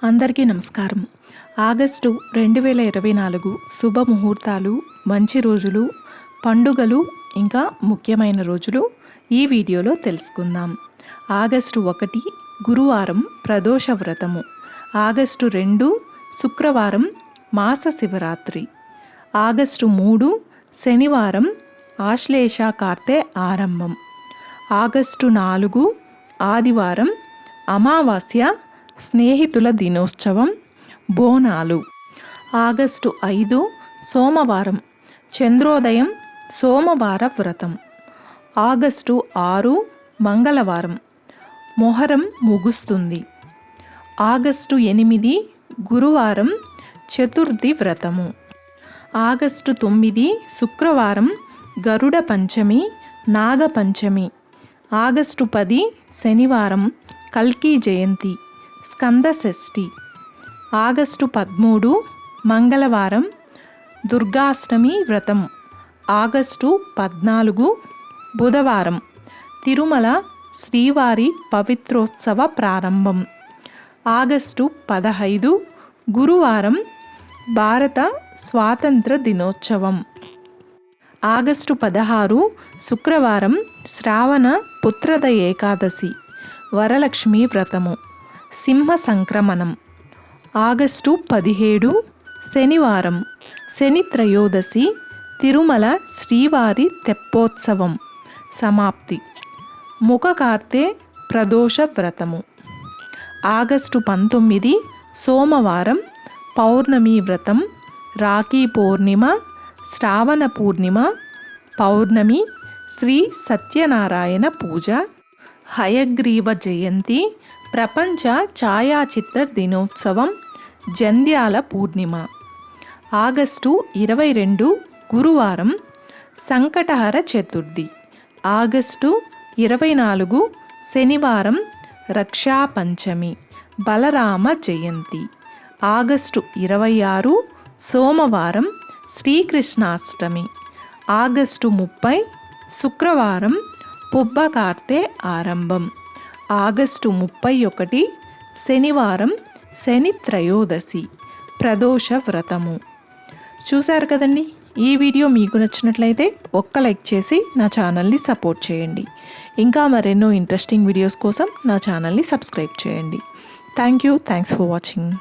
అందరికీ నమస్కారం. ఆగస్టు 2024 శుభముహూర్తాలు, మంచి రోజులు, పండుగలు ఇంకా ముఖ్యమైన రోజులు ఈ వీడియోలో తెలుసుకుందాం. ఆగస్టు 1 గురువారం ప్రదోష వ్రతము. ఆగస్టు 2 శుక్రవారం మాస శివరాత్రి. ఆగస్టు 3 శనివారం ఆశ్లేష కార్తె ఆరంభం. ఆగస్టు 4 ఆదివారం అమావాస్య స్నేహితుల దినోత్సవం బోనాలు. ఆగస్టు 5 సోమవారం చంద్రోదయం సోమవార వ్రతం. ఆగస్టు 6 మంగళవారం మొహరం ముగుస్తుంది. ఆగస్టు 8 గురువారం చతుర్థి వ్రతము. ఆగస్టు 9 శుక్రవారం గరుడ పంచమి నాగ పంచమి. ఆగస్టు 10 శనివారం కల్కి జయంతి స్కంద షష్ఠి. ఆగస్టు 13 మంగళవారం దుర్గాష్టమి వ్రతం. ఆగస్టు 14 బుధవారం తిరుమల శ్రీవారి పవిత్రోత్సవ ప్రారంభం. ఆగస్టు 15 గురువారం భారత స్వాతంత్ర దినోత్సవం. ఆగస్టు 16 శుక్రవారం శ్రావణ పుత్రద ఏకాదశి వరలక్ష్మి వ్రతము సింహ సంక్రమణం. ఆగస్టు 17 శనివారం శని త్రయోదశి తిరుమల శ్రీవారి తెప్పోత్సవం సమాప్తి. ముఖ కార్తె ప్రదోష వ్రతము. ఆగస్టు 19 సోమవారం పౌర్ణమి వ్రతం. రాఖీ పౌర్ణిమ, శ్రావణ పూర్ణిమ, పౌర్ణమి, శ్రీ సత్యనారాయణ పూజ, హయగ్రీవ జయంతి, ప్రపంచ ఛాయాచిత్ర దినోత్సవం, జంధ్యాల పూర్ణిమ. ఆగస్టు 22 గురువారం సంకటహర చతుర్థి. ఆగస్టు 24 శనివారం రక్షా పంచమి బలరామ జయంతి. ఆగస్టు 26 సోమవారం శ్రీకృష్ణాష్టమి. ఆగస్టు 30 శుక్రవారం పుబ్బ కార్తె ఆరంభం. ఆగస్టు 31 శనివారం శని త్రయోదశి ప్రదోష వ్రతము. చూశారు కదండి. ఈ వీడియో మీకు నచ్చినట్లయితే ఒక్క లైక్ చేసి నా ఛానల్ని సపోర్ట్ చేయండి. ఇంకా మరెన్నో ఇంట్రెస్టింగ్ వీడియోస్ కోసం నా ఛానల్ని సబ్స్క్రైబ్ చేయండి. Thanks for watching.